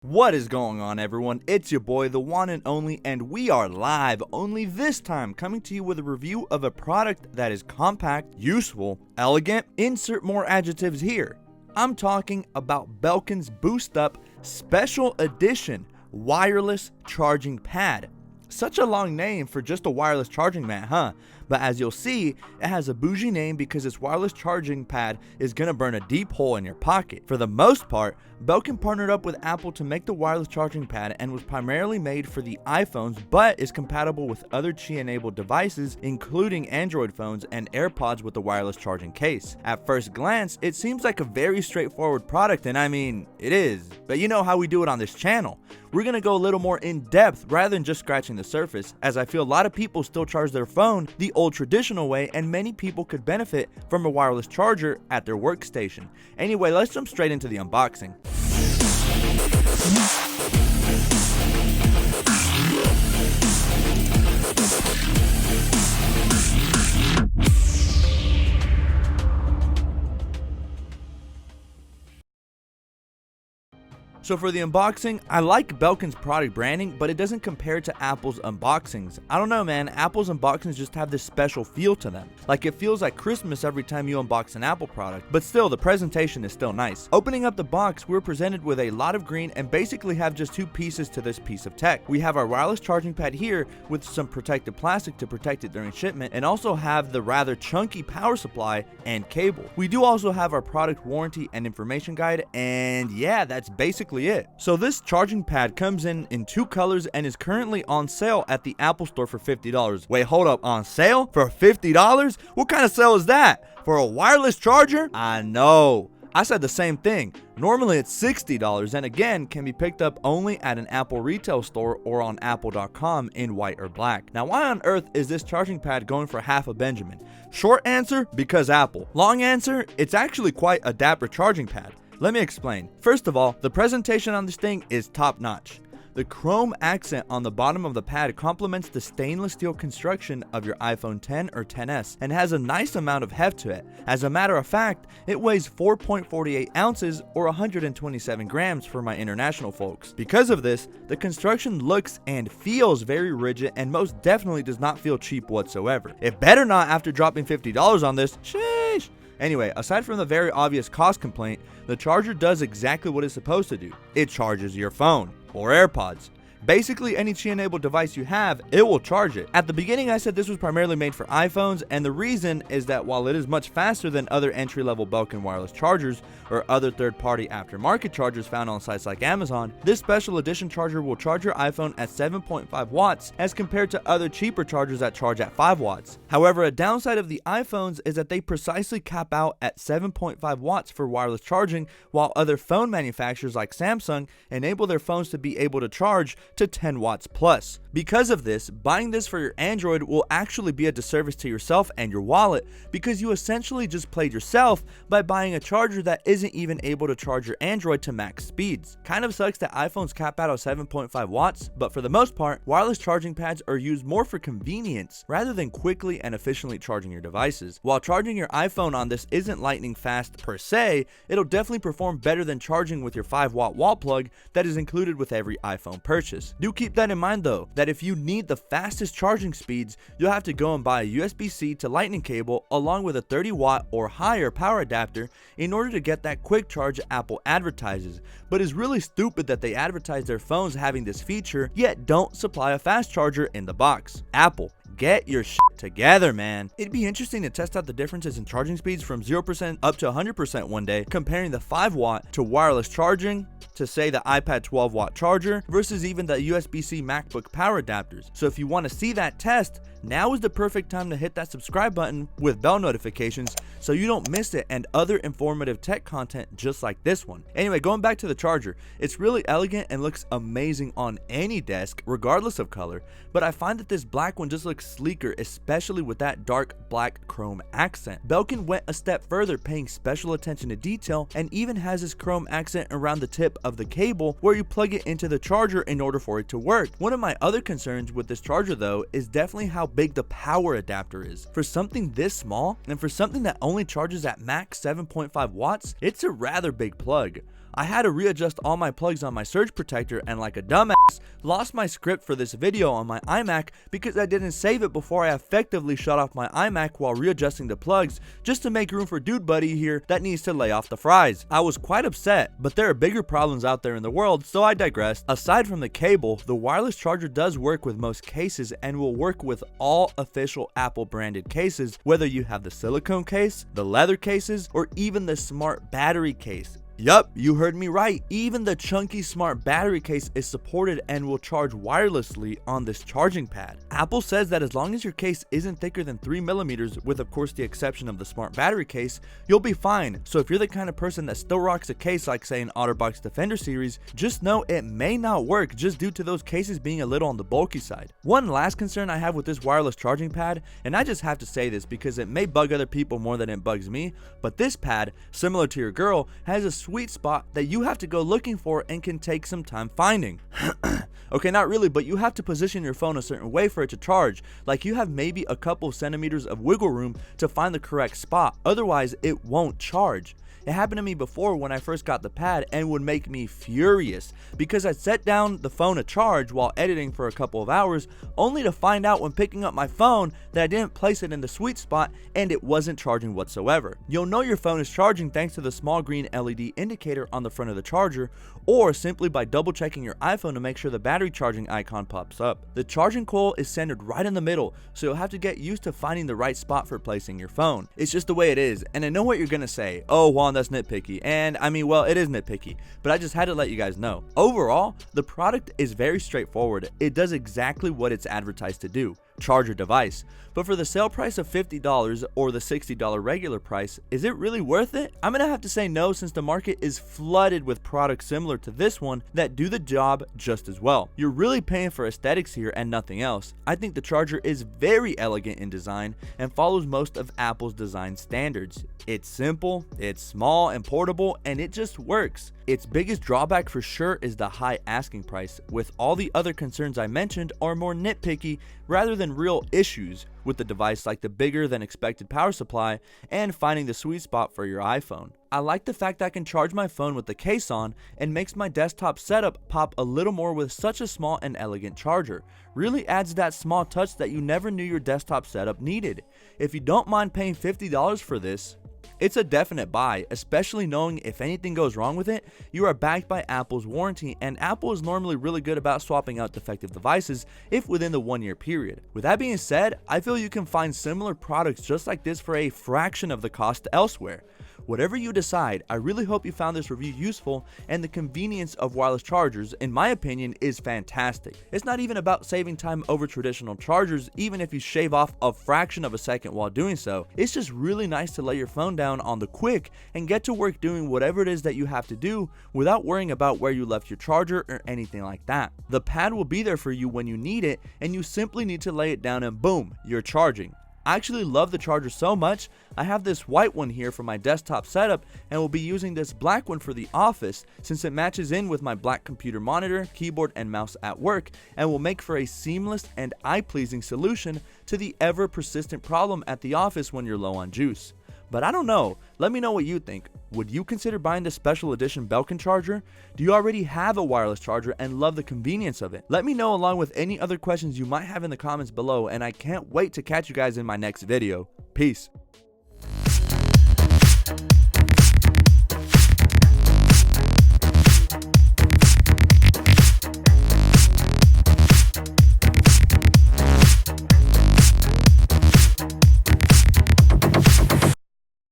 What is going on, everyone? It's your boy, the one and only, and we are live, only this time coming to you with a review of a product that is compact, useful, elegant, insert more adjectives here. I'm talking about Belkin's Boost Up Special Edition Wireless Charging Pad. Such a long name for just a wireless charging mat, huh? But as you'll see, it has a bougie name because its wireless charging pad is gonna burn a deep hole in your pocket. For the most part, Belkin partnered up with Apple to make the wireless charging pad and was primarily made for the iPhones, but is compatible with other Qi-enabled devices, including Android phones and AirPods with the wireless charging case. At first glance, it seems like a very straightforward product, and I mean, it is. But you know how we do it on this channel. We're gonna go a little more in depth rather than just scratching the surface, as I feel a lot of people still charge their phone the old traditional way, and many people could benefit from a wireless charger at their workstation. Anyway, let's jump straight into the unboxing. So for the unboxing, I like Belkin's product branding, but it doesn't compare to Apple's unboxings. I don't know, man, Apple's unboxings just have this special feel to them. Like, it feels like Christmas every time you unbox an Apple product, but still, the presentation is still nice. Opening up the box, we're presented with a lot of green and basically have just two pieces to this piece of tech. We have our wireless charging pad here with some protective plastic to protect it during shipment, and also have the rather chunky power supply and cable. We do also have our product warranty and information guide, and yeah, that's basically it. So this charging pad comes in two colors and is currently on sale at the Apple Store for $50. Wait, hold up, on sale for $50? What kind of sale is that? For a wireless charger? I know. I said the same thing. Normally it's $60 and again can be picked up only at an Apple retail store or on apple.com in white or black. Now, why on earth is this charging pad going for half a Benjamin? Short answer, because Apple. Long answer, it's actually quite a dapper charging pad. Let me explain. First of all, the presentation on this thing is top notch. The chrome accent on the bottom of the pad complements the stainless steel construction of your iPhone 10 or 10s and has a nice amount of heft to it. As a matter of fact, it weighs 4.48 ounces or 127 grams for my international folks. Because of this, the construction looks and feels very rigid and most definitely does not feel cheap whatsoever. It better not after dropping $50 on this. Sheesh. Anyway, aside from the very obvious cost complaint, the charger does exactly what it's supposed to do. It charges your phone, or AirPods. Basically, any Qi-enabled device you have, it will charge it. At the beginning, I said this was primarily made for iPhones, and the reason is that while it is much faster than other entry-level Belkin wireless chargers or other third-party aftermarket chargers found on sites like Amazon, this special edition charger will charge your iPhone at 7.5 watts as compared to other cheaper chargers that charge at 5 watts. However, a downside of the iPhones is that they precisely cap out at 7.5 watts for wireless charging, while other phone manufacturers like Samsung enable their phones to be able to charge to 10 watts plus. Because of this, buying this for your Android will actually be a disservice to yourself and your wallet, because you essentially just played yourself by buying a charger that isn't even able to charge your Android to max speeds. Kind of sucks that iPhones cap out at 7.5 watts, but for the most part, wireless charging pads are used more for convenience rather than quickly and efficiently charging your devices. While charging your iPhone on this isn't lightning fast per se, it'll definitely perform better than charging with your 5-watt wall plug that is included with every iPhone purchase. Do keep that in mind though, that if you need the fastest charging speeds, you'll have to go and buy a USB-C to lightning cable along with a 30-watt or higher power adapter in order to get that quick charge Apple advertises. But it's really stupid that they advertise their phones having this feature, yet don't supply a fast charger in the box. Apple, get your shit together, man. It'd be interesting to test out the differences in charging speeds from 0% up to 100% one day, comparing the 5-watt to wireless charging to say the iPad 12-watt charger versus even the USB-C MacBook power adapters. So if you want to see that test, now is the perfect time to hit that subscribe button with bell notifications so you don't miss it and other informative tech content just like this one. Anyway, going back to the charger, it's really elegant and looks amazing on any desk regardless of color, but I find that this black one just looks sleeker, especially with that dark black chrome accent. Belkin went a step further, paying special attention to detail, and even has this chrome accent around the tip of the cable where you plug it into the charger in order for it to work. One of my other concerns with this charger though is definitely how big the power adapter is. For something this small, and for something that only charges at max 7.5 watts, it's a rather big plug. I had to readjust all my plugs on my surge protector, and like a dumbass, lost my script for this video on my iMac because I didn't save it before I effectively shut off my iMac while readjusting the plugs just to make room for dude buddy here that needs to lay off the fries. I was quite upset, but there are bigger problems out there in the world, so I digress. Aside from the cable, the wireless charger does work with most cases and will work with all official Apple branded cases, whether you have the silicone case, the leather cases, or even the smart battery case. Yup, you heard me right. Even the chunky smart battery case is supported and will charge wirelessly on this charging pad. Apple says that as long as your case isn't thicker than 3mm, with of course the exception of the smart battery case, you'll be fine. So if you're the kind of person that still rocks a case like say an OtterBox Defender series, just know it may not work just due to those cases being a little on the bulky side. One last concern I have with this wireless charging pad, and I just have to say this because it may bug other people more than it bugs me, but this pad, similar to your girl, has a sweet spot that you have to go looking for and can take some time finding. Okay, not really, but you have to position your phone a certain way for it to charge. Like you have maybe a couple centimeters of wiggle room to find the correct spot, otherwise it won't charge. It happened to me before when I first got the pad and would make me furious because I'd set down the phone to charge while editing for a couple of hours only to find out when picking up my phone that I didn't place it in the sweet spot and it wasn't charging whatsoever. You'll know your phone is charging thanks to the small green LED indicator on the front of the charger, or simply by double checking your iPhone to make sure the battery charging icon pops up. The charging coil is centered right in the middle, so you'll have to get used to finding the right spot for placing your phone. It's just the way it is, and I know what you're gonna say. Oh Juan, that's nitpicky. And I mean, well, it is nitpicky, but I just had to let you guys know. Overall, the product is very straightforward. It does exactly what it's advertised to do: charge your device. But for the sale price of $50 or the $60 regular price, is it really worth it? I'm gonna have to say no, since the market is flooded with products similar to this one that do the job just as well. You're really paying for aesthetics here and nothing else. I think the charger is very elegant in design and follows most of Apple's design standards. It's simple, it's small and portable, and it just works. Its biggest drawback for sure is the high asking price, with all the other concerns I mentioned are more nitpicky rather than real issues with the device, like the bigger than expected power supply and finding the sweet spot for your iPhone. I like the fact that I can charge my phone with the case on and makes my desktop setup pop a little more with such a small and elegant charger. Really adds that small touch that you never knew your desktop setup needed. If you don't mind paying $50 for this, it's a definite buy, especially knowing if anything goes wrong with it, you are backed by Apple's warranty, and Apple is normally really good about swapping out defective devices if within the 1 year period. With that being said, I feel you can find similar products just like this for a fraction of the cost elsewhere. Whatever you decide, I really hope you found this review useful, and the convenience of wireless chargers, in my opinion, is fantastic. It's not even about saving time over traditional chargers, even if you shave off a fraction of a second while doing so. It's just really nice to lay your phone down on the quick and get to work doing whatever it is that you have to do without worrying about where you left your charger or anything like that. The pad will be there for you when you need it, and you simply need to lay it down and boom, you're charging. I actually love the charger so much, I have this white one here for my desktop setup and will be using this black one for the office since it matches in with my black computer monitor, keyboard, and mouse at work, and will make for a seamless and eye-pleasing solution to the ever-persistent problem at the office when you're low on juice. But I don't know, let me know what you think. Would you consider buying the special edition Belkin charger? Do you already have a wireless charger and love the convenience of it? Let me know along with any other questions you might have in the comments below, and I can't wait to catch you guys in my next video. Peace.